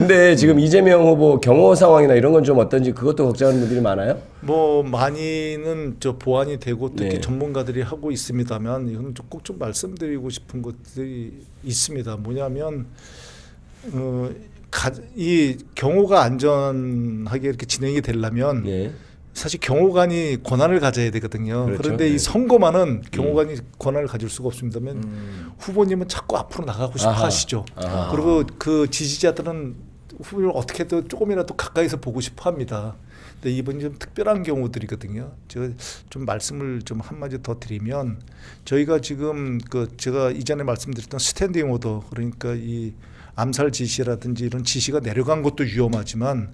근데 지금 이재명 후보 경호 상황이나 이런 건 좀 어떤지 그것도 걱정하는 분들이 많아요? 뭐 많이는 저 보완이 되고 또 이렇게 네. 전문가들이 하고 있습니다만 이건 꼭 좀 말씀드리고 싶은 것들이 있습니다. 뭐냐면 이 경호가 안전하게 이렇게 진행이 되려면 네. 사실 경호관이 권한을 가져야 되거든요. 그렇죠. 그런데 네. 이 선거만은 경호관이 권한을 가질 수가 없습니다만 후보님은 자꾸 앞으로 나가고 싶어 아하. 하시죠. 아하. 그리고 그 지지자들은 후보를 어떻게든 조금이라도 가까이서 보고 싶어 합니다. 근데 이번이 좀 특별한 경우들이거든요. 제가 좀 말씀을 좀 한마디 더 드리면 저희가 지금 제가 이전에 말씀드렸던 스탠딩 오더, 그러니까 이 암살 지시라든지 이런 지시가 내려간 것도 위험하지만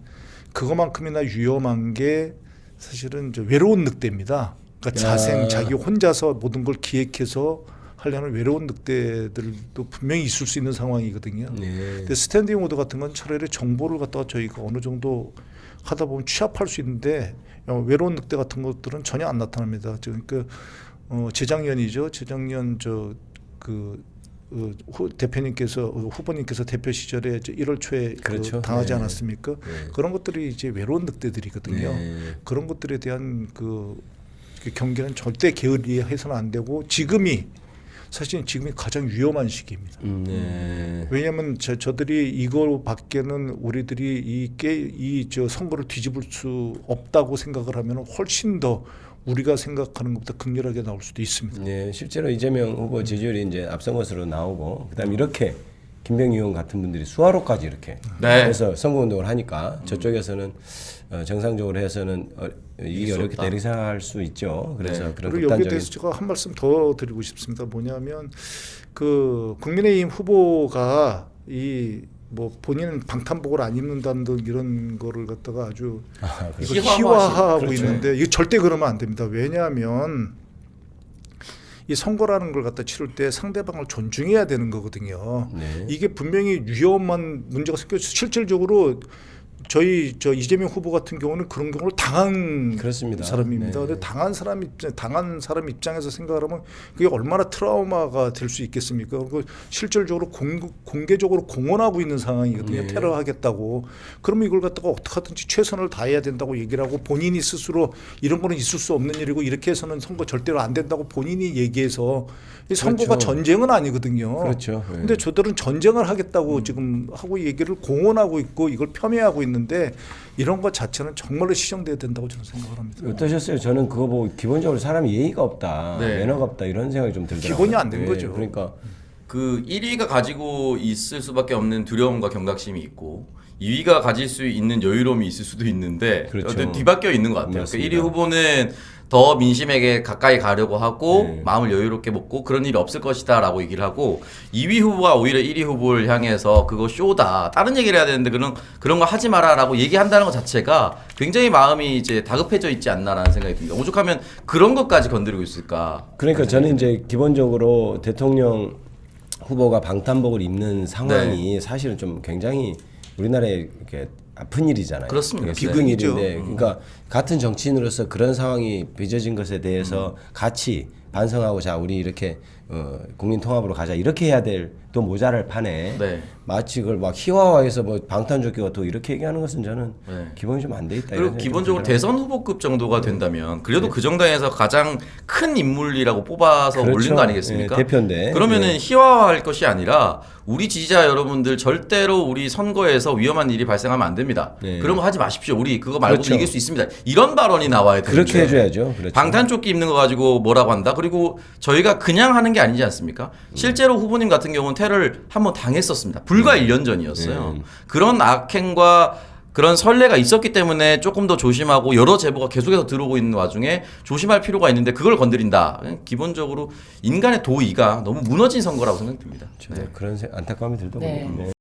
그것만큼이나 위험한 게 사실은 저 외로운 늑대입니다. 그러니까 자기 혼자서 모든 걸 기획해서 하려는 외로운 늑대들도 분명히 있을 수 있는 상황이거든요. 네. 근데 스탠딩 오더 같은 건 차라리 정보를 갖다가 저희가 어느 정도 하다 보면 취합할 수 있는데 외로운 늑대 같은 것들은 전혀 안 나타납니다. 그러니까 재작년이죠. 재작년 대표님께서 후보님께서 대표 시절에 1월 초에 그렇죠. 당하지 네. 않았습니까? 네. 그런 것들이 이제 외로운 늑대들이거든요. 네. 그런 것들에 대한 경계는 절대 게을리해서는 안 되고 지금이 가장 위험한 시기입니다. 네. 왜냐하면 저들이 이거밖에는 우리들이 저 선거를 뒤집을 수 없다고 생각을 하면 훨씬 더 우리가 생각하는 것보다 극렬하게 나올 수도 있습니다. 네, 실제로 이재명 후보 지지율이 이제 앞선 것으로 나오고, 그다음 이렇게 김병희 의원 같은 분들이 수화로까지 이렇게 네. 해서 선거운동을 하니까 저쪽에서는 정상적으로 해서는 이게 어렵게 내리사할 수 있죠. 그래서 네. 그런 그리고 여기에 극단적인 대해서 제가 한 말씀 더 드리고 싶습니다. 뭐냐면 국민의힘 후보가 뭐 본인은 방탄복을 안 입는다는 등 이런 거를 갖다가 아주 이걸 희화화하고 그렇죠. 있는데 이거 절대 그러면 안 됩니다. 왜냐하면 이 선거라는 걸 갖다 치를 때 상대방을 존중해야 되는 거거든요. 네. 이게 분명히 위험한 문제가 생겨 실질적으로 이재명 후보 같은 경우는 그런 경우를 당한 그렇습니다. 사람입니다. 네. 근데 당한 사람 입장에서 생각을 하면 그게 얼마나 트라우마가 될 수 있겠습니까? 그리고 실질적으로 공개적으로 공언하고 있는 상황이거든요. 네. 테러하겠다고. 그러면 이걸 갖다가 어떻게 하든지 최선을 다해야 된다고 얘기를 하고 본인이 스스로 이런 거는 있을 수 없는 일이고 이렇게 해서는 선거 절대로 안 된다고 본인이 얘기해서 이 선거가 그렇죠. 전쟁은 아니거든요. 그렇죠. 네. 근데 저들은 전쟁을 하겠다고 지금 하고 얘기를 공언하고 있고 이걸 폄훼하고 있는데 이런 것 자체는 정말로 시정돼야 된다고 저는 생각을 합니다. 어떠셨어요? 저는 그거 보고 기본적으로 사람이 예의가 없다, 네. 매너가 없다 이런 생각이 좀 들더라고요. 기본이 안 된 네, 거죠. 그러니까 1위가 가지고 있을 수밖에 없는 두려움과 경각심이 있고 2위가 가질 수 있는 여유로움이 있을 수도 있는데 그렇죠. 뒤바뀌어 있는 것 같아요. 맞습니다. 1위 후보는 더 민심에게 가까이 가려고 하고 네. 마음을 여유롭게 먹고 그런 일이 없을 것이다 라고 얘기를 하고 2위 후보가 오히려 1위 후보를 향해서 그거 쇼다 다른 얘기를 해야 되는데 그런 거 하지 마라 라고 얘기한다는 것 자체가 굉장히 마음이 이제 다급해져 있지 않나라는 생각이 듭니다. 오죽하면 그런 것까지 건드리고 있을까. 그러니까 저는 이제 기본적으로 대통령 후보가 방탄복을 입는 상황이 사실은 좀 굉장히 우리나라에 이렇게 아픈 일이잖아요. 그렇습니다. 비극일인데, 그러니까 같은 정치인으로서 그런 상황이 빚어진 것에 대해서 같이 반성하고 자 우리 이렇게 국민 통합으로 가자 이렇게 해야 될 또 모자랄 판에 네. 마치 그걸 막 희화화해서 뭐 방탄조끼가 또 이렇게 얘기하는 것은 저는 네. 기본이 좀 안 돼 있다. 그리고 기본적으로 대선 후보급 정도가 된다면 그래도 그 정당에서 가장 큰 인물이라고 뽑아서 그렇죠. 올린 거 아니겠습니까? 네, 대표인데. 그러면은 네. 희화화할 것이 아니라 우리 지지자 여러분들 절대로 우리 선거에서 위험한 일이 발생하면 안 됩니다. 네. 그런 거 하지 마십시오. 우리 그거 말고도 그렇죠. 이길 수 있습니다. 이런 발언이 나와야 되는데 그렇게 해줘야죠. 그렇죠. 방탄조끼 입는 거 가지고 뭐라고 한다. 그리고 저희가 그냥 하는 게 아니지 않습니까? 실제로 후보님 같은 경우는 테러를 한번 당했었습니다. 불과 1년 전이었어요. 그런 악행과 그런 선례가 있었기 때문에 조금 더 조심하고 여러 제보가 계속해서 들어오고 있는 와중에 조심할 필요가 있는데 그걸 건드린다. 기본적으로 인간의 도의가 너무 무너진 선거라고 생각됩니다. 그런 안타까움이 들더군요. 네. 네.